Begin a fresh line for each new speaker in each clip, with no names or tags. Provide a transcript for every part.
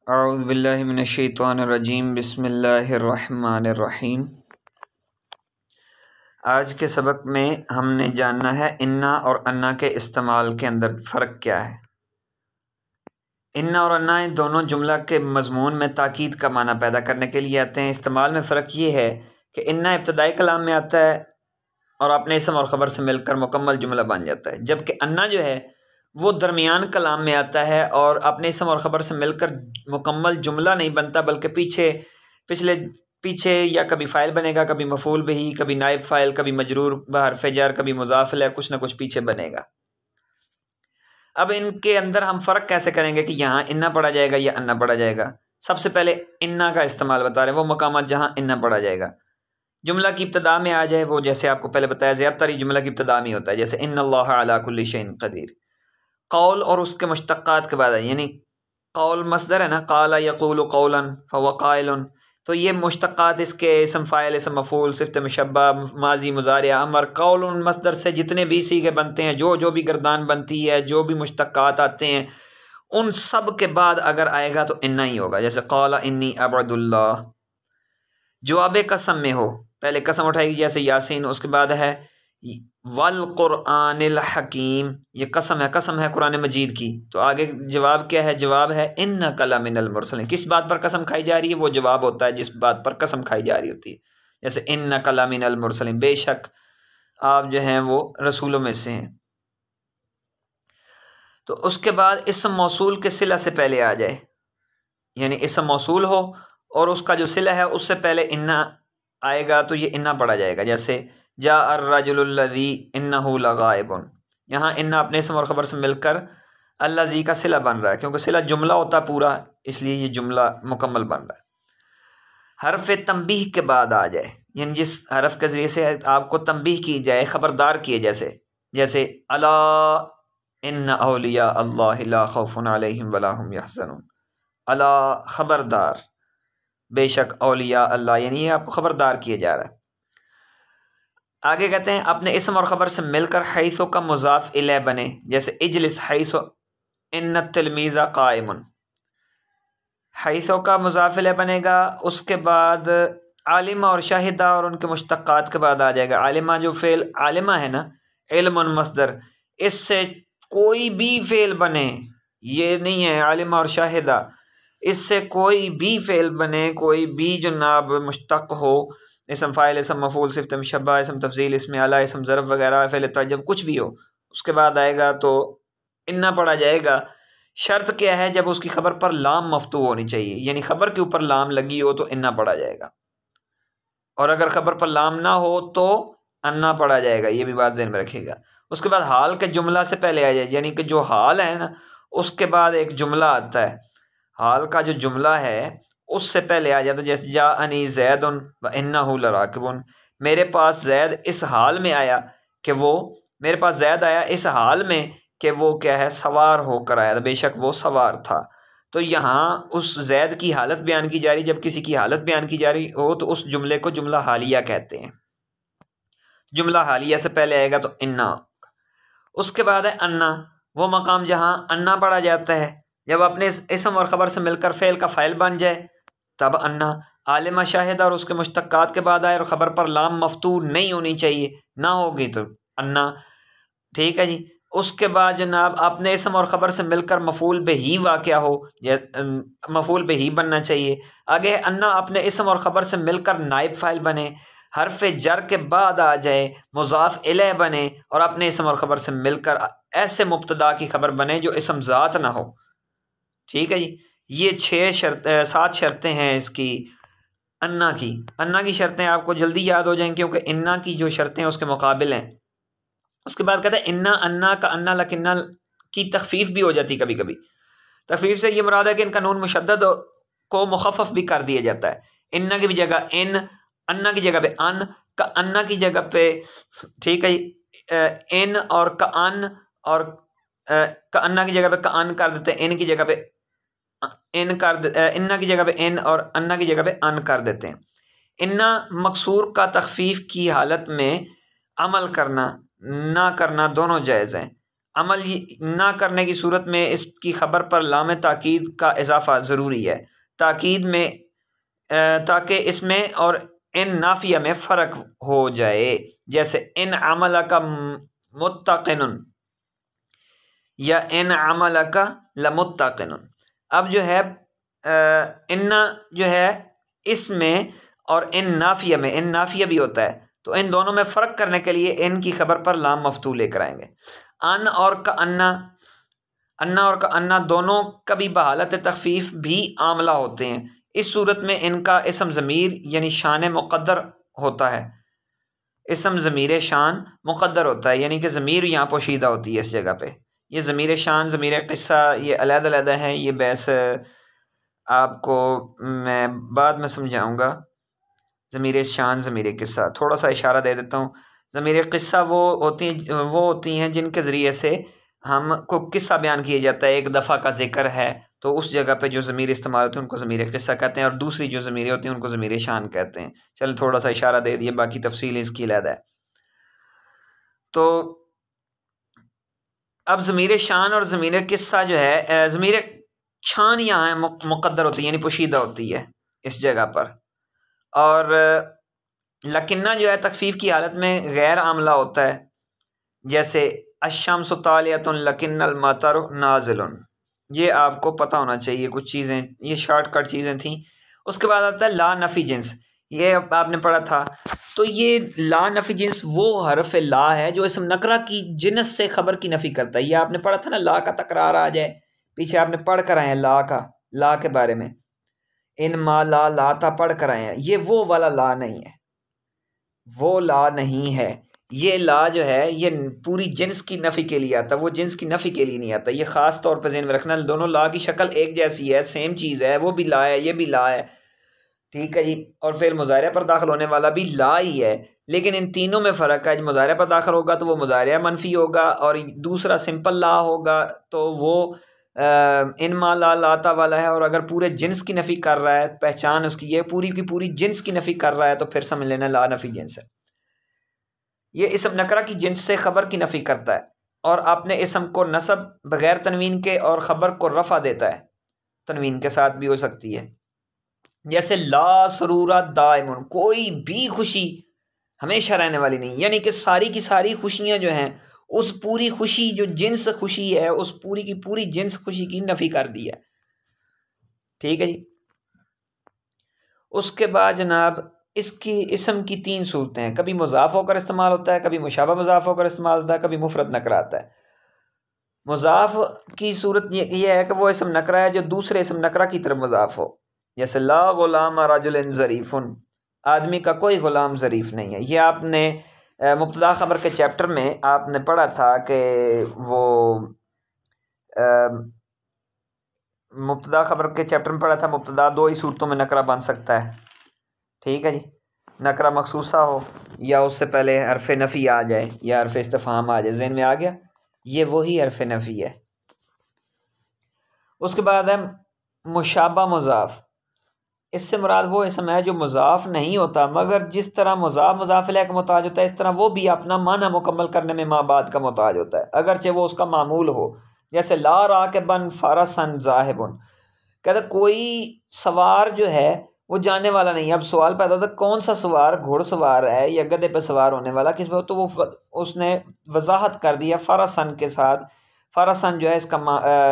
अऊज़ु बिल्लाहि मिनश्शैतानिर्रजीम बिस्मिल्लाहिर्रहमानिर्रहीम। आज के सबक में हमने जानना है इन्ना और अन्ना के इस्तेमाल के अंदर फ़र्क क्या है। इन्ना और अन्ना इन दोनों जुमला के मज़मून में ताकीद का माना पैदा करने के लिए आते हैं। इस्तेमाल में फ़र्क ये है कि इन्ना इब्तदाई कलाम में आता है और अपने इसम और ख़बर से मिलकर मुकम्मल जुमला बन जाता है, जबकि अन्ना जो है वो दरमियान कलाम में आता है और अपने इसम और ख़बर से मिलकर मुकम्मल जुमला नहीं बनता, बल्कि पीछे या कभी फ़ाइल बनेगा, कभी मफ़ूल बिही, कभी नाइब फ़ाइल, कभी मजरूर बहरफ़ जर, कभी मुज़ाफ़ इलैह, कुछ ना कुछ पीछे बनेगा। अब इनके अंदर हम फ़र्क कैसे करेंगे कि यहाँ इन्ना पढ़ा जाएगा या अन्ना पढ़ा जाएगा। सबसे पहले इन्ना का इस्तेमाल बता रहे हैं, वो मकामात जहाँ इन्ना पढ़ा जाएगा। जुमला की इब्तदा में आ जाए, वो जैसे आपको पहले बताया ज़्यादातर ही जुमला की इब्तदा में होता है, जैसे इन्नल्लाह अला कुल्लि शैइन क़दीर। कौल और उसके मुश्तक़ात के बाद है, यानी कौल मसदर है ना, क़ाला यक़ूलु क़ौलन फ़हुव क़ाइलुन, तो ये मुश्तक़ात इसके इसम फ़ाइल, इसम मफ़ूल, सिफ़त मुशब्बह, माज़ी, मुज़ारि, अमर, कौलुन मसदर से जितने भी सीगे बनते हैं, जो भी गर्दान बनती है, जो भी मुश्तक़ात आते हैं, उन सब के बाद अगर आएगा तो इन्ना ही होगा। जैसे क़ाला इन्नी अब्दुल्लाह, जवाब कसम में हो, पहले कसम उठाएगी जैसे यासीन, उसके बाद है वल क़ुरआनिल हकीम, ये कसम है कुरान मजीद की, तो आगे जवाब क्या है, जवाब है इन्नका लमिनल मुरसलीन। किस बात पर कसम खाई जा रही है, वो जवाब होता है जिस बात पर कसम खाई जा रही होती है। जैसे इन्नका लमिनल मुरसलीन, बेशक आप जो हैं वो रसूलों में से हैं। तो उसके बाद इस्म मौसूल के सिला से पहले आ जाए, यानी इस्म मौसूल हो और उसका जो सिला है उससे पहले इन्ना आएगा तो ये इन्ना पढ़ा जाएगा। जैसे जा अर्रजुलुल्लज़ी इन्नहु लगाइबुन, यहाँ इन्ना अपने इसम और ख़बर से मिलकर अल्लज़ी का सिला बन रहा है, क्योंकि सिला जुमला होता है पूरा, इसलिए ये जुमला मुकम्मल बन रहा है। हरफ तंबीह के बाद आ जाए, यानी जिस हरफ के ज़रिए से आपको तंबीह की जाए, ख़बरदार किए, जैसे अला इन्ना औलिया अल्लाहि ला खौफुन अलैहिम वला हुम यहज़नून, अला ख़बरदार, बेशक औलिया अल्लाह, यानी ये आपको ख़बरदार किया जा रहा है। आगे कहते हैं अपने इसम और ख़बर से मिलकर हैसो का मुज़ाफ़ इलैह बने, जैसे इजलिस हैसो इन्ना तिलमीज़ा क़ाइमुन, हैसो का मुज़ाफ़ इलैह बनेगा। उसके बाद आलिमा और शाहिदा और उनके मुश्तक़ात के बाद आ जाएगा आलिमा। जो फ़ेल आलिमा है ना, इल्मुन मसदर, इससे कोई भी फ़ेल बने, ये नहीं है आलिमा और शाहिदा, इससे कोई भी फ़ेल बने, कोई भी जनाब मुश्तक़ हो, इसम फ़ाइल, इसम मफ़ूल, सिफ़त मुशब्बह, इसम तफ़ज़ील, इसम आला, इसम ज़र्फ़ वगैरह, फ़ेल तअज्जुब, कुछ भी हो, उसके बाद आएगा तो इन्ना पढ़ा जाएगा। शर्त क्या है, जब उसकी ख़बर पर लाम मफ्तू होनी चाहिए, यानी ख़बर के ऊपर लाम लगी हो तो इन्ना पढ़ा जाएगा, और अगर ख़बर पर लाम ना हो तो अन्ना पढ़ा जाएगा, ये भी बात ध्यान में रखिएगा। उसके बाद हाल के जुमला से पहले आ जाए, यानी कि जो हाल है ना उसके बाद एक जुमला आता है, हाल का जो जुमला है उससे पहले आ जाता है। जैसे जा अनी ज़ैदुन व इन्नहु लराकिबुन, मेरे पास ज़ैद इस हाल में आया कि वो, मेरे पास ज़ैद आया इस हाल में कि वो क्या है, सवार होकर आया था, बेशक वो सवार था। तो यहाँ उस ज़ैद की हालत बयान की जा रही, जब किसी की हालत बयान की जा रही हो तो उस जुमले को जुमला हालिया कहते हैं। जुमला हालिया से पहले आएगा तो इन्ना। उसके बाद है अन्ना, वो मकाम जहाँ अन्ना पढ़ा जाता है, जब अपने इसम और ख़बर से मिलकर फ़ेल का फ़ाइल बन जाए तब अन्ना। आलिमा शाहिदा और उसके मुश्तक़ात के बाद आए और ख़बर पर लाम मफ्तू नहीं होनी चाहिए, ना होगी तो अन्ना, ठीक है जी। उसके बाद जनाब अपने इसम और ख़बर से मिलकर मफ़ूल बिही वाक़या हो, मफ़ूल बिही बनना चाहिए। आगे अन्ना अपने इसम और ख़बर से मिलकर नाइब फ़ाइल बने, हरफ जर के बाद आ जाए, मुज़ाफ़ इलैह बने और अपने इसम और ख़बर से मिलकर ऐसे मुब्तदा की खबर बने जो इसम ज़ात ना हो, ठीक है जी। ये 7 शर्तें हैं इसकी अन्ना की। अन्ना की शर्तें आपको जल्दी याद हो जाएंगी क्योंकि इन्ना की जो शर्तें हैं उसके मुकाबिल हैं। उसके बाद कहते हैं इन्ना अन्ना का अन्ना लकिन्ना की तखफीफ भी हो जाती कभी कभी। तखफीफ से ये मुराद है कि इनका नून मुशद्दद को मुखफ़फ़ भी कर दिया जाता है। इन्ना की भी जगह इन, अन्ना की जगह पे अन, का अन्ना की जगह पे, ठीक है, इन और का अन, और का अन्ना की जगह पे का अन कर देते हैं, इन की जगह पे इन्ना की जगह पे इन और अन्ना की जगह पे अन कर देते हैं। इन्ना मकसूर का तखफीफ की हालत में अमल करना ना करना दोनों जायज़ हैं। अमल ना करने की सूरत में इसकी ख़बर पर लाम ताकीद का इजाफ़ा ज़रूरी है, ताकीद में, ताकि इसमें और इन नाफिया में फ़र्क हो जाए। जैसे इन अमल का मुत्तक़िनुन या इन अमल का लमुत्तक़िनुन। अब जो है इन्ना जो है इसमें और इन नाफिया में, इन नाफिया भी होता है, तो इन दोनों में फ़र्क करने के लिए इन की खबर पर लाम मफ्तू लेकर आएंगे। अन और का अन्ना, अन्ना और का अन्ना दोनों कभी बहालत तखफीफ भी आमला होते हैं। इस सूरत में इनका इसम ज़मीर यानी शान मुक़द्दर होता है। इसम ज़मीर शान मुक़द्दर होता है, यानी कि ज़मीर यहाँ पोशीदा होती है इस जगह पे। ये ज़मीर शान, ज़मीर क़िस्सा ये अलग-अलग हैं। ये बहस आपको मैं बाद में समझाऊँगा। ज़मीर शान, ज़मीर क़िस्सा, थोड़ा सा इशारा दे देता हूँ। ज़मीर क़िस्सा वो होती हैं जिनके ज़रिए से हमको किस्सा बयान किया जाता है। एक दफ़ा का ज़िक्र है तो उस जगह पे जो ज़मीर इस्तेमाल होते हैं उनको ज़मीर क़िस्सा कहते हैं, और दूसरी जो ज़मीरें होती हैं उनको ज़मीर शान कहते हैं। चलो थोड़ा सा इशारा दे दिया, बाकी तफसील इसकी अलग है। तो अब ज़मीर शान और ज़मीर क़िस्सा जो है, ज़मीर शान यहाँ है मुक़द्दर होती है यानी पोशीदा होती है इस जगह पर, और लकिन्ना जो है तखफीफ की हालत में गैर आमला होता है। जैसे अश्शम्सु तालियतुन लकिन्नल मतर नाज़िलुन, ये आपको पता होना चाहिए। कुछ चीज़ें ये शॉर्टकट चीज़ें थी। उसके बाद आता है ला नफ़ी जिन्स, ये आपने पढ़ा था। तो ये ला नफ़ी जिन्स वो हरफ ला है जो इसम नकरा की जिन्स से ख़बर की नफ़ी करता है। ये आपने पढ़ा था ना, ला का तकरार आ जाए, पीछे आपने पढ़ कर आए हैं ला का, ला के बारे में इन मा ला लाता पढ़ कर आए हैं। ये वो वाला ला नहीं है, वो ला नहीं है। ये ला जो है ये पूरी जिन्स की नफ़ी के लिए आता है, वो जिन्स की नफ़ी के लिए नहीं आता। ये ख़ास तौर पर ज़हन में रखना, दोनों ला की शक्ल एक जैसी है, सेम चीज़ है। वो भी ला है, ये भी ला है, ठीक है जी। और फिर मुज़ारिया पर दाखिल होने वाला भी ला ही है, लेकिन इन तीनों में फ़र्क है। मुज़ारिया पर दाखिल होगा तो वो मुज़ारिया मनफ़ी होगा, और दूसरा सिंपल ला होगा तो वो इन मा ला लाता वाला है। और अगर पूरे जिन्स की नफ़ी कर रहा है, पहचान उसकी ये पूरी की पूरी जिन्स की नफ़ी कर रहा है, तो फिर समझ लेना ला नफ़ी जिन्स है। ये इसम नकरा की जिन्स से ख़बर की नफ़ी करता है, और आपने इसम को नसब बग़ैर तनवीन के और ख़बर को रफ़ा देता है, तनवीन के साथ भी हो सकती है। जैसे ला सरूरा दाइमुन, कोई भी खुशी हमेशा रहने वाली नहीं, यानी कि सारी की सारी खुशियाँ जो हैं उस पूरी खुशी जो जिन्स खुशी है उस पूरी की पूरी जिन्स खुशी की नफ़ी कर दी है, ठीक है जी। उसके बाद जनाब इसकी इसम की तीन सूरतें हैं। कभी मुज़ाफ़ होकर इस्तेमाल होता है, कभी मुशाबा मुज़ाफ़ होकर इस्तेमाल होता है, कभी मुफ़रद नकरा आता है। मुज़ाफ़ की सूरत ये है कि वो इसम नकरा है जो दूसरे इसम नकरा की तरफ मुज़ाफ़ हो। जैसे ला ग़ुलाम रजुलन ज़रीफ़ुन, आदमी का कोई ग़ुलाम ज़रीफ़ नहीं है। ये आपने मुब्तदा ख़बर के चैप्टर में आपने पढ़ा था कि वो मुब्तदा ख़बर के चैप्टर में पढ़ा था, मुब्तदा दो ही सूरतों में नकरा बन सकता है, ठीक है जी। नकरा मखसूसा हो या उससे पहले हरफ नफ़ी आ जाए या हरफ इस्तिफ़हाम आ जाए। ज़हन में आ गया, ये वही हरफ नफ़ी है। उसके बाद है मुशाबा मुज़ाफ़। इससे मुराद वो इसम है जो मुज़ाफ़ नहीं होता, मगर जिस तरह मुज़ाफ़ मुज़ाफ़ इलैह का मोहताज होता है, इस तरह वो भी अपना माना मुकम्मल करने में माँ बाप का मोहताज होता है, अगरचे वो उसका मामूल हो। जैसे ला राकिबन फ़रसन ज़ाहिबुन, कहते कोई सवार जो है वो जाने वाला नहीं है। अब सवाल पैदा होता है कौन सा सवार, घुड़सवार है या गधे पर सवार होने वाला, किस में? तो वो उसने वजाहत कर दिया फ़रसन के साथ। फ़रसन जो है इसका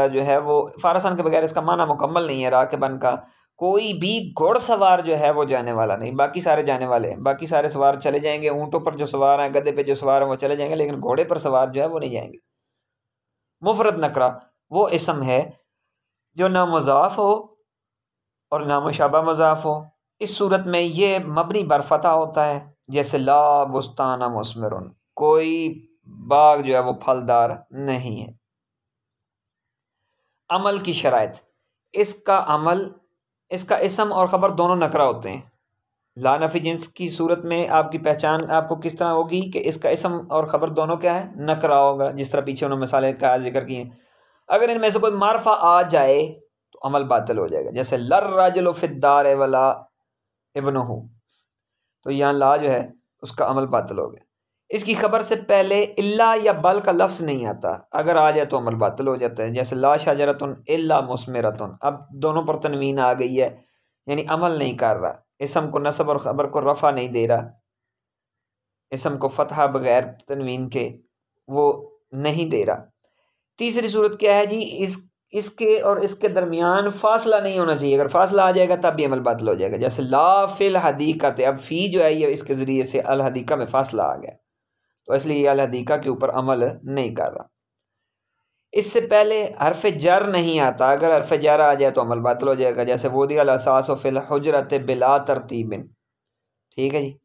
जो है वो फ़रसन के बगैर इसका माना मुकम्मल नहीं है राकिबन का। कोई भी घुड़सवार जो है वो जाने वाला नहीं, बाकी सारे जाने वाले हैं। बाकी सारे सवार चले जाएंगे, ऊँटों पर जो सवार हैं, गधे पे जो सवार हैं वो चले जाएंगे, लेकिन घोड़े पर सवार जो है वो नहीं जाएंगे। मुफरद नकरा वो इसम है जो ना मुज़ाफ़ हो और ना मुशाबा मुज़ाफ़ हो। इस सूरत में ये मबनी बरफ़ता होता है। जैसे ला बुस्ताना मुस्मिरुन, कोई बाग जो है वो फलदार नहीं है। अमल की शराइत, इसका अमल, इसका इसम और ख़बर दोनों नकरा होते हैं। ला नफ़ी जिन्स की सूरत में आपकी पहचान आपको किस तरह होगी कि इसका इसम और ख़बर दोनों क्या है, नकरा होगा, जिस तरह पीछे उन्होंने मिसालें का जिक्र किए। अगर इनमें से कोई मारफा आ जाए तो अमल बातिल हो जाएगा। जैसे लर रजुलु फ़िद्दार वला इब्नुहु, तो यहाँ ला जो है उसका अमल बातिल हो गया। इसकी खबर से पहले इल्ला या बल का लफ्ज़ नहीं आता, अगर आ जाए तो अमल बातिल हो जाता है। जैसे ला शजरतुन इल्ला मुस्मिरतुन, अब दोनों पर तनवीन आ गई है, यानी अमल नहीं कर रहा। इसम को नसब और खबर को रफ़ा नहीं दे रहा, इसम को फ़तहा बगैर तनवीन के वो नहीं दे रहा। तीसरी सूरत क्या है जी, इसके और इसके दरमियान फासला नहीं होना चाहिए। अगर फासला आ जाएगा तब भी अमल बातिल हो जाएगा। जैसे ला फिल हदीक़त, अब फ़ी जो है ये इसके ज़रिए से अल हदीक़ा में फासला आ गया, तो इसलिए ये अल हदीक़ा के ऊपर अमल नहीं कर रहा। इससे पहले हरफ जर नहीं आता, अगर हरफ जर आ जाए तो अमल बातिल हो जाएगा। जैसे वोदी अल असास फिल हुजरत बिला तरतीबिन, ठीक है जी,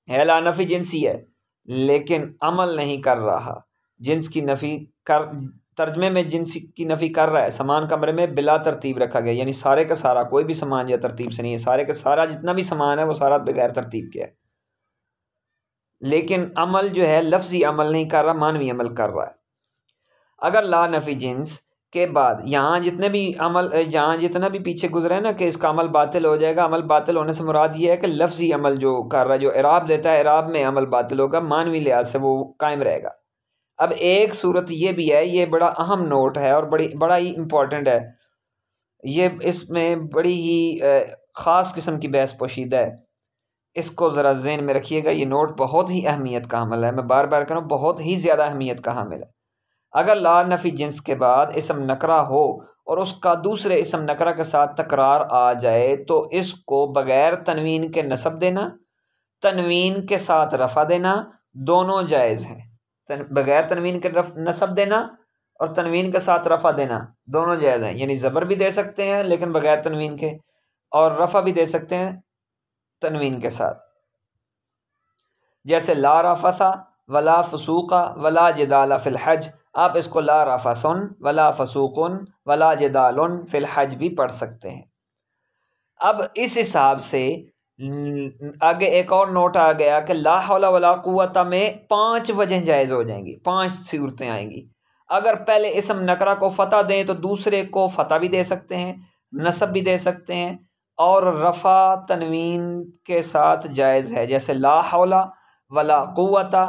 है ला नफ़ी जिनसी है लेकिन अमल नहीं कर रहा। जिन्स की नफ़ी कर, तर्जमे में जिन्स की नफ़ी कर रहा है। समान कमरे में बिला तरतीब रखा गया, यानी सारे का सारा कोई भी सामान या तरतीब से नहीं है, सारे का सारा जितना भी सामान है वो सारा बगैर तरतीब के है। लेकिन अमल जो है लफ्ज़ी अमल नहीं कर रहा, मानवी अमल कर रहा है। अगर ला नफ़ी जिन्स के बाद यहाँ जितने भी अमल, जहाँ जितना भी पीछे गुजरा है ना कि इसका अमल बातिल हो जाएगा, अमल बातिल होने से मुराद ये है कि लफ्ज़ी अमल जो कर रहा है, जो इराब देता है, इराब में अमल बातिल होगा, मानवी लिहाज से वो कायम रहेगा। अब एक सूरत ये भी है, ये बड़ा अहम नोट है और बड़ा ही इम्पोर्टेंट है, ये इसमें बड़ी ही ख़ास किस्म की बहस पोशीदा है। इसको ज़रा ज़हन में रखिएगा, ये नोट बहुत ही अहमियत का हामिल है। मैं बार बार कह रहा हूँ, बहुत ही ज़्यादा अहमियत का हामिल है। अगर ला नफ़ी जिन्स के बाद इसम नकरा हो और उसका दूसरे इसम नकरा के साथ तकरार आ जाए तो इसको बग़ैर तनवीन के नसब देना, तनवीन के साथ रफ़ा देना, दोनों जायज़ हैं। बग़ैर तनवीन के नसब देना और तनवीन के साथ रफ़ा देना दोनों जायज़ हैं, यानी ज़बर भी दे सकते हैं लेकिन बग़ैर तनवीन के, और रफ़ा भी दे सकते हैं तनवीन के साथ। जैसे ला रफ़सा वला फसूक़ा वला जिदाला फ़िल हज, आप इसको ला रफ़सुन वला फसूक़ुन वला जिदालुन फ़िल हज भी पढ़ सकते हैं। अब इस हिसाब से आगे एक और नोट आ गया कि ला हौला वला कुव्वता में 5 वजह जायज़ हो जाएंगी, 5 सूरतें आएंगी। अगर पहले इसम नकरा को फ़तह दें तो दूसरे को फ़तह भी दे सकते हैं, नसब भी दे सकते हैं, और रफ़ा तनवीन के साथ जायज़ है। जैसे ला हौला वला कुव्वता,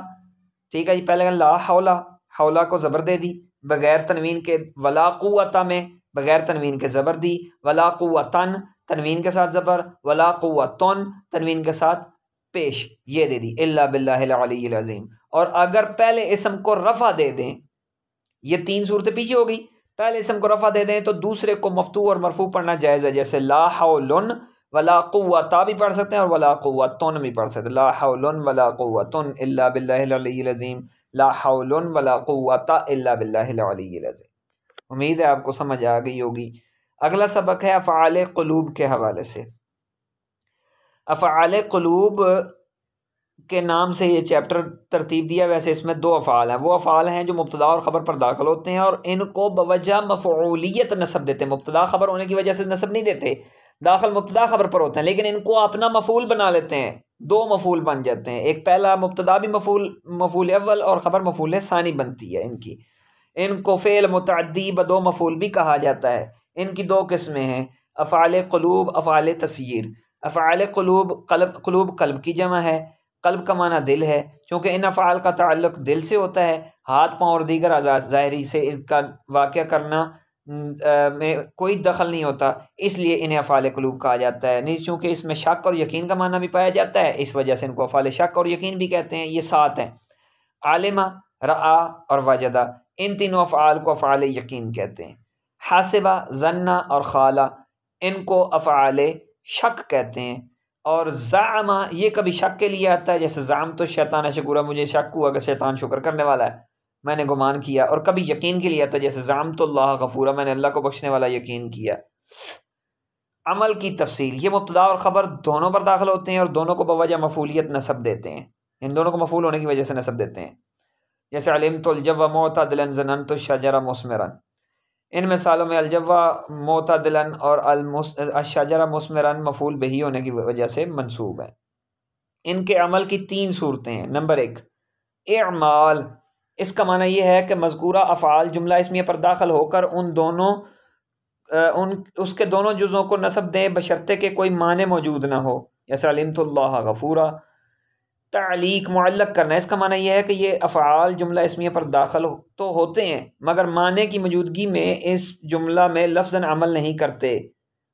ठीक है जी, पहले ला हौला, हौला को ज़बर दे दी बग़ैर तनवीन के, वला कुव्वता में बग़ैर तनवीन के ज़बर दी, वला कुव्वतन तनवीन के साथ ज़बर, वला कुव्वतुन तनवीन के साथ पेश, ये दे दी, इल्ला बिल्लाहिल अलीय्यिल अज़ीम। और अगर पहले इसम को रफ़ा दे दें, ये 3 सूरतें पीछे हो गई, पहले इसम को रफ़ा दे दें तो दूसरे को मफ़तू और मरफू पढ़ना जायज़ है। जैसे ला हौलुन वला कुव्वता भी पढ़ सकते हैं और वला कुव्वतुन भी पढ़ सकते हैं। ला हौलुन वला कुव्वतुन इल्ला बिल्लाहिल अलीय्यिल अज़ीम, ला हौलुन वला कुव्वता इल्ला बिल्लाहिल अलीय्यिल अज़ीम। उम्मीद है आपको समझ आ गई होगी। अगला सबक है अफ़आल क़ुलूब के हवाले से। अफ़आल क़ुलूब के नाम से ये चैप्टर तरतीब दिया, वैसे इसमें 2 अफ़आल हैं। वो अफ़आल हैं जो मुब्तदा और ख़बर पर दाखिल होते हैं और इनको बवजह मफ़ऊलियत नसब देते हैं। मुब्तदा ख़बर होने की वजह से नसब नहीं देते, दाखिल मुब्तदा ख़बर पर होते हैं, लेकिन इनको अपना मफ़ूल बना लेते हैं, 2 मफ़ूल बन जाते हैं। एक पहला मुब्तदा भी मफ़ूल अव्वल और ख़बर मफ़ूल सानी बनती है इनकी। इनको फ़ेल मुतअद्दी ब 2 मफ़ूल भी कहा जाता है। इनकी 2 किस्में हैं, अफ़आल क़ुलूब, अफ़आल तस्यीर। अफ़आल क़ुलूब कल्ब की जमा है, कल्ब का माना दिल है, चूँकि इन अफ़आल का ताल्लुक़ दिल से होता है, हाथ पाँव और दीगर अज़ा ज़ाहिरी से इसका वाक़या करना में कोई दखल नहीं होता, इसलिए इन्हें अफ़आल क़ुलूब कहा जाता है। नहीं, चूँकि इसमें शक और यकीन का माना भी पाया जाता है, इस वजह से इनको अफ़आल शक और यकीन भी कहते हैं। ये 7 हैं, आलिमा, रआ और वजदा, इन तीनों अफ़आल को अफ़आल यकीन कहते हैं। हासिबा, ज़न्ना और खाला, इनको अफ़आल शक कहते हैं। और ज़ामा, ये कभी शक के लिए आता है, जैसे ज़ाम तो शैतान शुकुरा, मुझे शक हुआ कि शैतान शुक्र करने वाला है, मैंने गुमान किया। और कभी यकीन के लिए आता है, जैसे ज़ाम तो अल्लाह गफ़ूरा, मैंने अल्लाह को बख्शने वाला यकीन किया। अमल की तफसील, ये मुब्तदा और ख़बर दोनों पर दाखिल होते हैं और दोनों को बवजह मफ़ूलियत नसब देते हैं, इन दोनों को मफ़ूल होने की वजह से नसब देते हैं। जैसे अलिमतुल जव्वा मुअतदिलन ज़ननतु शजरा मुस्मिरन, इन मिसालों में अलजव्वा मुअतदिलन और अशजरा मुस्मिरन मफ़ूल बिही होने की वजह से मंसूब है। इनके अमल की 3 सूरतें हैं। नंबर 1, इअमाल, इसका माना यह है कि मज़कूरा अफ़आल जुमला इसमिया पर दाखिल होकर उसके दोनों जुज़ों को नसब दें बशर्ते के कोई माने मौजूद ना हो। जैसे अलिमतुल्लाह गफ़ूरा, तालीक मुअल्लक करना, इसका माना यह है कि ये अफ़आल जुमला इसमिया पर दाखिल तो होते हैं मगर माने की मौजूदगी में इस जुमला में लफ्ज़न अमल नहीं करते।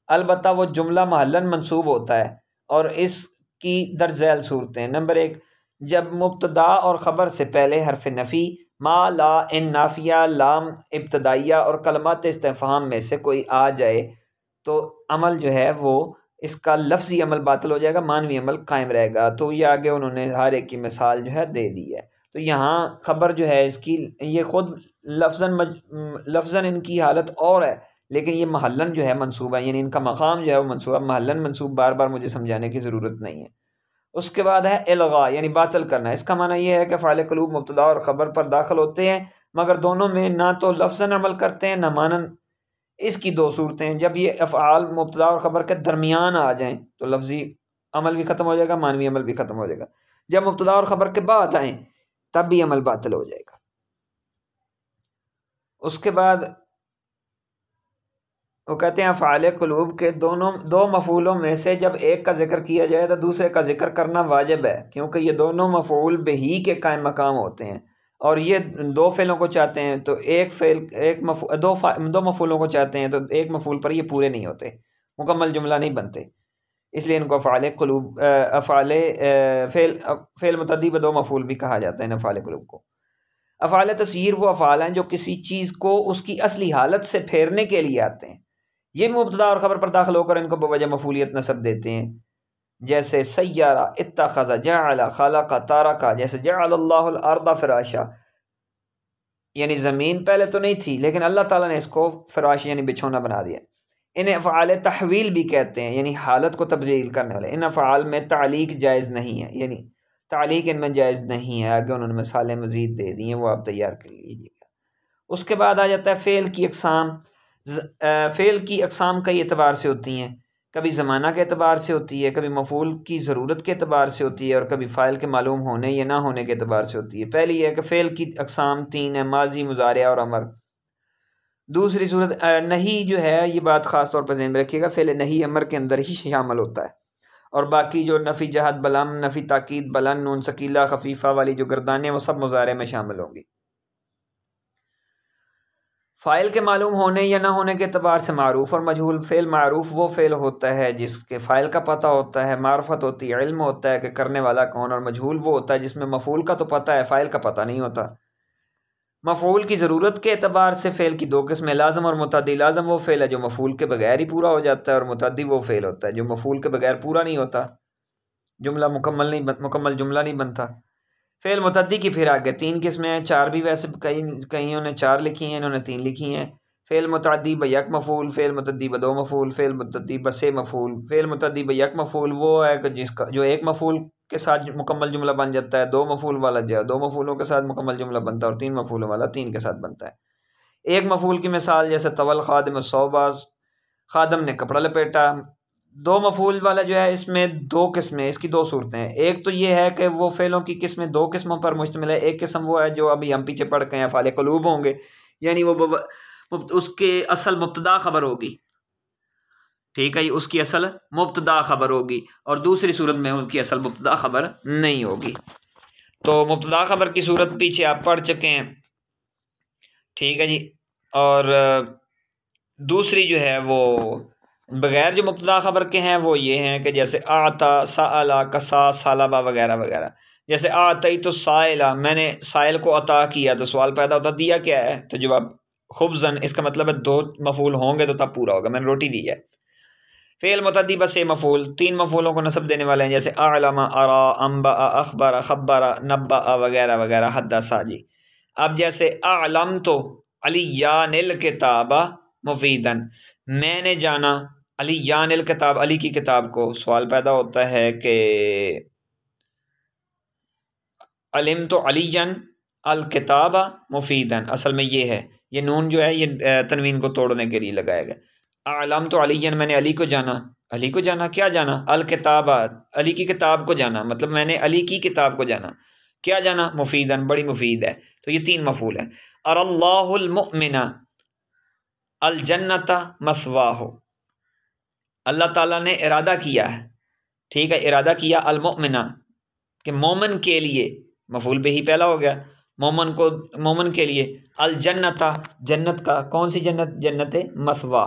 अलबत्ता वो जुमला महल्लन मंसूब होता है और इसकी दर्ज झैल सूरतें। नंबर 1, जब मुब्तदा और ख़बर से पहले हरफ नफ़ी मा ला इन नाफिया लाम इब्तदाइया और कलमात इस्तिफ़हाम में से कोई आ जाए तो अमल जो है वो इसका लफ्ज़ी अमल बातिल हो जाएगा, मानवी अमल कायम रहेगा। तो ये आगे उन्होंने हर एक की मिसाल जो है दे दी है। तो यहाँ ख़बर जो है इसकी ये ख़ुद लफ्ज़न इनकी हालत और है लेकिन ये महल्लन जो है मंसूबा, यानी इनका मकाम जो है वो मंसूबा महल्लन मंसूब, बार बार मुझे समझाने की ज़रूरत नहीं है। उसके बाद है इल्गा यानी बातिल करना। इसका माना यह है कि फ़ाइल क़ुलूब मुब्तदा और ख़बर पर दाखिल होते हैं मगर दोनों में ना तो लफ्ज़न अमल करते हैं ना मानन। इसकी दो सूरतें हैं, जब ये अफ़आल मुब्तदा और ख़बर के दरमियान आ जाएं तो लफ्ज़ी अमल भी ख़त्म हो जाएगा, मानवी अमल भी ख़त्म हो जाएगा। जब मुब्तदा और ख़बर के बाद आएँ तब भी अमल बातिल हो जाएगा। उसके बाद वो कहते हैं फ़ाइल क़ुलूब के दो मफ़ूलों में से जब एक का जिक्र किया जाए तो दूसरे का जिक्र करना वाजिब है क्योंकि ये दोनों मफ़ऊल बिही के कायम मकाम होते हैं और ये दो फ़ेलों को चाहते हैं तो दो मफ़ूलों को चाहते हैं तो एक मफ़ूल पर ये पूरे नहीं होते, मुकम्मल जुमला नहीं बनते। इसलिए इनको फ़ाइल क़ुलूब फ़ेल मुतअद्दी ब दो मफ़ूल भी कहा जाता है ना फ़ाइल क़ुलूब को। अफ़आल तस्यीर वो अफ़आल हैं जो किसी चीज़ को उसकी असली हालत से फेरने के लिए आते हैं। ये मुब्तदा और ख़बर पर दाखिल होकर इनको बवजह मफ़ूलियत नस्ब देते हैं। जैसे सय्यारा, इत्तख़ज़, जअल, ख़लक़, तारक। जैसे जअलल्लाहुल अर्द फ़िराशा, यानी ज़मीन पहले तो नहीं थी लेकिन अल्लाह ताला ने इसको फ़िराश यानी बिछौना बना दिया। इन्हें अफ़आल तहवील भी कहते हैं यानी हालत को तब्दील करने वाले। इन अफ़आल में तालीक जायज़ नहीं है, यानी तालीक इनमें जायज़ नहीं है। आगे उन्होंने मिसालें मज़ीद दे दी हैं, वो आप तैयार कर लीजिएगा। उसके बाद आ जाता है फ़ेल की अक़साम। फ़ेल की अक़साम कई एतबार से होती हैं, कभी ज़माना के एतबार से होती है, कभी मफ़ूल की ज़रूरत के एतबार से होती है और कभी फ़ाइल के मालूम होने या ना होने के एतबार से होती है। पहली है कि फ़ेल की अक़साम 3 है, माज़ी, मुज़ारिया और अमर। दूसरी सूरत नहीं जो है, ये बात ख़ास तौर पर ज़हन में रखिएगा, फ़ेल नहीं अमर के अंदर ही शामिल होता है और बाकी जो नफ़ी जहत बलम, नफ़ी ताकीद बलन, नून सकीला खफीफ़ा वाली जो गर्दानें वो सब मुज़ारे में शामिल होंगी। फ़ाइल के मालूम होने या ना होने के अतबार से मारूफ़ और मजहूल। फ़ेल मारूफ़ वो फ़ेल होता है जिसके फ़ाइल का पता होता है, मार्फत होती है, इल्म होता है कि करने वाला कौन, और मजहूल वो होता है जिसमें मफ़ूल का तो पता है, फ़ाइल का पता नहीं होता। मफ़ूल की ज़रूरत के अतबार से फ़ेल की दो किस्में, लाज़िम और मुतअद्दी। लाज़िम वो फ़ेल है जो मफ़ूल के बगैर ही पूरा हो जाता है और मुतअद्दी वो फ़ेल होता है जो मफ़ूल के बगैर पूरा नहीं होता, जुमला मुकम्मल जुमला नहीं बनता। फ़ेल मुतअद्दी की फिर आगे 3 किस्में हैं, 4 भी वैसे कईयों ने 4 लिखी हैं, इन्होंने 3 लिखी हैं। फ़ेल मुतअद्दी ब यक मफ़ूल, फ़ेल मुतअद्दी ब दो मफ़ूल, फ़ेल मुतअद्दी ब से मफ़ूल। फ़ेल मुतअद्दी ब यक मफ़ूल वो है कि जिसका जो एक मफ़ूल के साथ मुकम्मल जुमला बन जाता है, दो मफ़ूल वाला जो है 2 मफ़ूलों के साथ मुकम्मल जुमला बनता है और 3 मफ़ूलों वाला 3 के साथ बनता है। एक मफ़ूल की मिसाल जैसे तवल ख़ादिम सौबाज़, ख़ादम ने कपड़ा लपेटा। 2 मफ़ूल वाला जो है इसमें 2 किस्में, इसकी 2 सूरतें हैं। एक तो ये है कि वो फ़ेलों की किस्में 2 किस्मों पर मुश्तमिल है। एक किस्म वो है जो अभी हम पीछे पढ़ के हैं, फ़ाइल क़ुलूब होंगे, यानी वो उसके असल मुब्तदा ख़बर होगी, ठीक है, उसकी असल मुब्तदा ख़बर होगी और दूसरी सूरत में उसकी असल मुब्तदा ख़बर नहीं होगी। तो मुब्तदा ख़बर की सूरत पीछे आप पढ़ चुके हैं, ठीक है जी। और दूसरी जो है वो बग़ैर जो मुब्तदा ख़बर के हैं वो ये हैं कि जैसे आता, साला, कसा, सालाबा वगैरह वगैरह। जैसे आतई तो साइला, मैंने साइल को अता किया तो सवाल पैदा होता दिया क्या है, तो जवाब खुब्ज़न, इसका मतलब है 2 मफ़ूल होंगे तो तब पूरा होगा, मैंने रोटी दी है। फ़ेल मुतअद्दी बस ए मफ़ूल, 3 मफ़ूलों को नस्ब देने वाले हैं जैसे अअलमा, अरा, अम्बा, अख़बरा, ख़ब्बरा, नब्बा वगैरह वगैरह, हद्दसा जी। अब जैसे अअलम तो अलियानिल किताबा मुफ़ीदन, मैंने जाना अलियानिल किताब, अली की किताब को। सवाल पैदा होता है कि अलिम तो अलियन अल किताबा मुफ़ीदन, असल में ये है, ये नून जो है ये तनवीन को तोड़ने के लिए लगाया गया। अलम तो अलियन, मैंने अली को जाना। अली को जाना, क्या जाना? अल किताबा, अली की किताब को जाना, मतलब मैंने अली की किताब को जाना। क्या जाना? मुफ़ीदन, बड़ी मुफीद है। तो ये 3 मफ़ूल है। अरल्लाहुल मुअमिना अल जन्नता मसवाहु, अल्लाह ताला ने इरादा किया है, ठीक है, इरादा किया अल मुअमिना कि मोमन के लिए, मफूल बिही पहला हो गया, मोमन के लिए, अल जन्नता, जन्नत का, कौन सी जन्नत, जन्नत मसवा,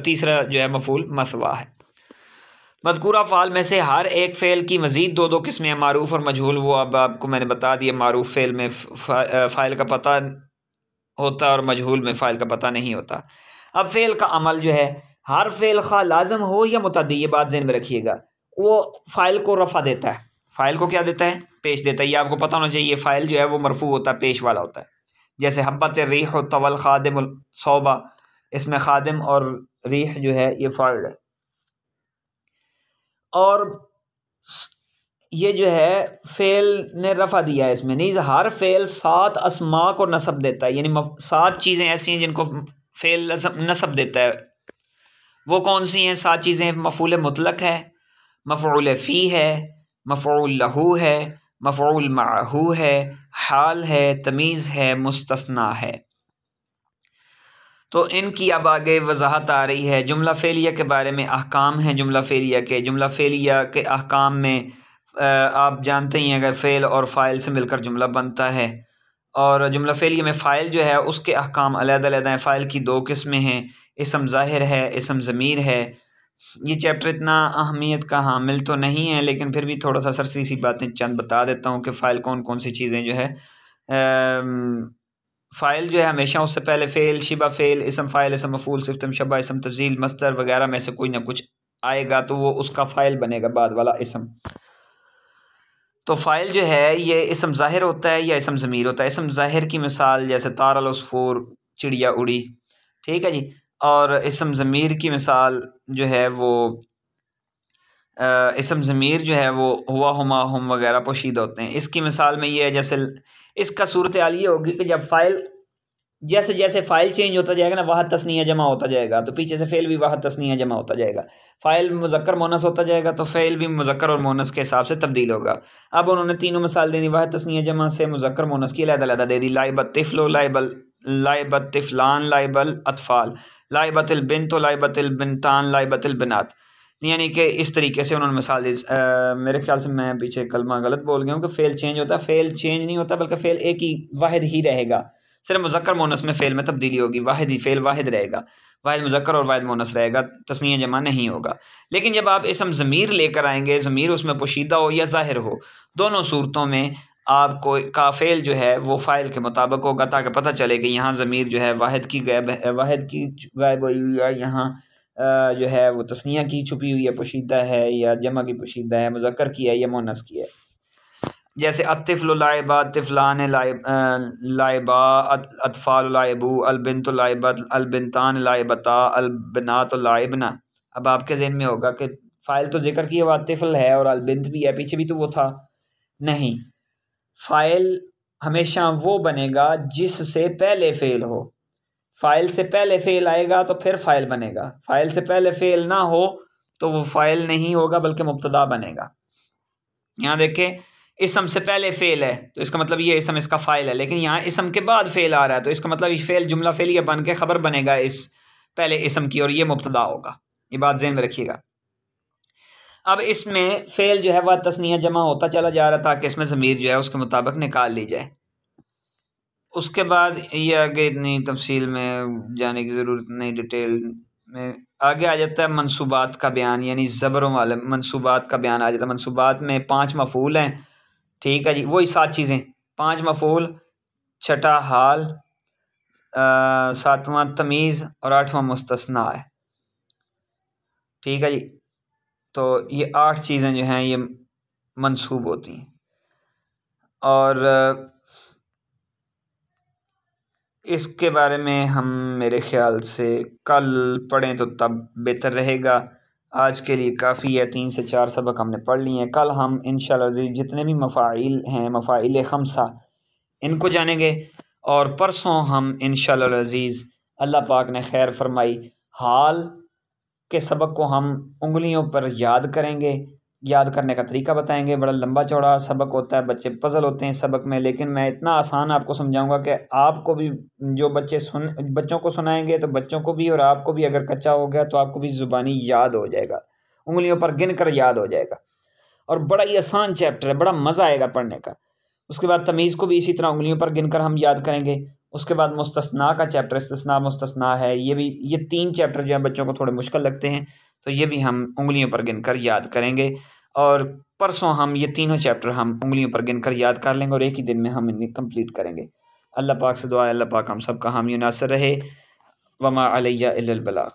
तीसरा जो है मफूल मसवा है। मज़कूरा फ़ाल में से हर एक फ़ेल की मज़ीद दो किस्में हैं, मारूफ़ और मजहूल। वो अब आपको मैंने बता दिया, मारूफ़ फ़ेल में फ़ाइल का पता होता है और मजहूल में फ़ाइल का पता नहीं होता। अब फ़ेल का अमल जो है, हर फ़ेल खा लाज़म हो या मुतअद्दी, ये बात ज़हन में रखिएगा, वो फ़ाइल को रफ़ा देता है। फ़ाइल को क्या देता है, पेश देता है। ये आपको पता होना चाहिए, फ़ाइल जो है वो मरफू होता है, पेश वाला होता है। जैसे हब्बत रिह तवल खादिम सौबा, इसमें खादिम और रिह जो है ये फ़ाइल है। और ये जो है फ़ेल ने रफ़ा दिया है इसमें, नहीं हर फ़ेल 7 अस्मा को नसब देता है, यानी 7 चीज़ें ऐसी हैं जिनको फ़ेल नसब देता है। वो कौन सी हैं 7 चीज़ें? मफ़ूल मुतलक है, मफ़ऊल फ़ी है, मफ़ऊल लहू है, मफ़ऊल माहू है, हाल है, तमीज़ है, मुस्तस्ना है। तो इनकी अब आगे वजाहत आ रही है। जुमला फ़ेलिया के बारे में अहकाम हैं। जुमला फ़ेलिया के अहकाम में आप जानते ही हैं कि फ़ेल और फ़ाइल से मिलकर जुमला बनता है। और जुमला फ़ेलिया में फ़ाइल जो है उसके अहकाम अलग-अलग हैं। फ़ाइल की 2 किस्में हैं, इसम ज़ाहिर है, इसम ज़मीर है। ये चैप्टर इतना अहमियत का हामिल तो नहीं है, लेकिन फिर भी थोड़ा सा सरसरी सी बातें चंद बता देता हूँ कि फ़ाइल कौन कौन सी चीज़ें जो है। फ़ाइल जो है हमेशा उससे पहले फ़ेल, शिबा फ़ेल, इसम फ़ाइल, इसम मफ़ूल, सिफ़्तम शबा, इसम तफ़ज़ील, मस्दर वगैरह में से कोई ना कुछ आएगा तो वो उसका फ़ाइल बनेगा, बाद वाला इसम। तो फ़ाइल जो है ये इसम ज़ाहिर होता है या इसम ज़मीर होता है। इसम ज़ाहिर की मिसाल जैसे तारल उसफूर, चिड़िया उड़ी, ठीक है जी। और इसम ज़मीर की मिसाल जो है वो इसम ज़मीर जो है वो हुआ, हुमा, हम वगैरह पोशीदा होते हैं। इसकी मिसाल में ये है, जैसे इसका सूरत हाल ये होगी कि जब फ़ाइल जैसे जैसे फ़ाइल चेंज होता जाएगा ना, वाहद तस्निया जमा होता जाएगा, तो पीछे से फ़ेल भी वाहद तस्निया जमा होता जाएगा। फ़ाइल मुज़क्कर मोनस होता जाएगा तो फ़ेल भी मुज़क्कर और मोनस के हिसाब से तब्दील होगा। अब उन्होंने तीनों मिसाल देनी, वाहद तस्निया जमा से मुज़क्कर मोनस की अलग-अलग दे दी। लाइबत तिफ़्लो, लाइबत तिफ़लान, लाइबल अतफ़ाल, लाइबतिल बिन्तो, लाइबतिल बिन्तान, लाइबतिल बिनात, यानी कि इस तरीके से उन्होंने मिसाल दी। मेरे ख्याल से मैं पीछे कलमा गलत बोल गया हूँ कि फ़ेल चेंज होता है। फ़ेल चेंज नहीं होता, बल्कि फ़ेल एक ही वाहिद ही रहेगा, सिर्फ मुज़क्कर मोनस में फ़ेल में तब्दीली होगी। वाहिद ही फ़ेल वाहिद रहेगा, वाहिद मुज़क्कर और वाहिद मोनस रहेगा, तस्नीया जमा नहीं होगा। लेकिन जब आप इसम ज़मीर लेकर आएंगे, ज़मीर उसमें पोशीदा हो या ज़ाहिर हो, दोनों सूरतों में आपको का फ़ेल जो है वो फ़ाइल के मुताबिक होगा, ताकि पता चले कि यहाँ ज़मीर जो है वाहिद की गायब हुई हुई है, यहाँ जो है वो तस्निया की छुपी हुई है, पोशीदा है, या जमा की पोशीदा है, मुज़क्कर की है या मोनस की है। जैसे अतिफ़्लु लाइबा, तिफ़लान लाइबा, अतफ़ाल लाइबू, अलबिन्तु लाइबत, अलबिन्तान लाइबता, अलबिनात लाइबना। अब आपके ज़हन में होगा कि फ़ाइल तो जिक्र किया हुआ तिफ़ल है और अलबिन्त भी है, पीछे भी तो वो था। नहीं, फ़ाइल हमेशा वो बनेगा जिससे पहले फ़ेल हो। फ़ाइल से पहले फ़ेल आएगा तो फिर फ़ाइल बनेगा। फ़ाइल से पहले फ़ेल ना हो तो वो फ़ाइल नहीं होगा, बल्कि मुब्तदा बनेगा। यहाँ देखें, इसम से पहले फ़ेल है तो इसका मतलब ये इसम इसका फ़ाइल है, लेकिन यहाँ इसम के बाद फ़ेल आ रहा है तो इसका मतलब ये फ़ेल जुमला फ़ेलिया बन के ख़बर बनेगा इस पहले इसम की, और ये मुब्तदा होगा। ये बात ज़हन में रखिएगा। अब इसमें फ़ेल जो है वह तस्निया जमा होता चला जा रहा था ताकि इसमें ज़मीर जो है उसके मुताबिक निकाल ली जाए। उसके बाद ये आगे इतनी तफसील में जाने की ज़रूरत नहीं, डिटेल में आगे आ जाता है मंसूबात का बयान, यानी ज़बरों वाले मंसूबात का बयान आ जाता है। मंसूबात में 5 मफ़ूल हैं, ठीक है जी, वही 7 चीज़ें, 5 मफ़ूल, छठा हाल, 7वां तमीज़ और 8वां मुस्तस्ना है, ठीक है जी। तो ये 8 चीज़ें जो हैं ये मंसूब होती हैं, और इसके बारे में हम मेरे ख़्याल से कल पढ़ें तो तब बेहतर रहेगा। आज के लिए काफ़ी है, 3 से 4 सबक हमने पढ़ लिए हैं। कल हम इंशाअल्लाह अज़ीज़ जितने भी मफ़ाइल हैं, मफ़ाइल ख़म्सा, इनको जानेंगे, और परसों हम इंशाअल्लाह अज़ीज़ अल्लाह पाक ने खैर फरमाई हाल के सबक को हम उंगलियों पर याद करेंगे। याद करने का तरीका बताएंगे। बड़ा लंबा चौड़ा सबक होता है, बच्चे पज़ल होते हैं सबक में, लेकिन मैं इतना आसान आपको समझाऊंगा कि आपको भी, जो बच्चों को सुनाएंगे तो बच्चों को भी और आपको भी, अगर कच्चा हो गया तो आपको भी ज़ुबानी याद हो जाएगा, उंगलियों पर गिन कर याद हो जाएगा। और बड़ा ही आसान चैप्टर है, बड़ा मज़ा आएगा पढ़ने का। उसके बाद तमीज़ को भी इसी तरह उंगलियों पर गिनकर हम याद करेंगे। उसके बाद मुस्तस्ना का चैप्टर, इस्तिस्ना मुस्तस्ना है, ये 3 चैप्टर जो हैं बच्चों को थोड़े मुश्किल लगते हैं, तो ये भी हम उंगलियों पर गिनकर याद करेंगे। और परसों हम ये तीनों चैप्टर हम उंगलियों पर गिनकर याद कर लेंगे और एक ही दिन में हम इन्हें कंप्लीट करेंगे। अल्लाह पाक से दुआ है, अल्लाह पाक हम सब का हामी नासिर रहे। वमा अलैया इल्लल बलाग।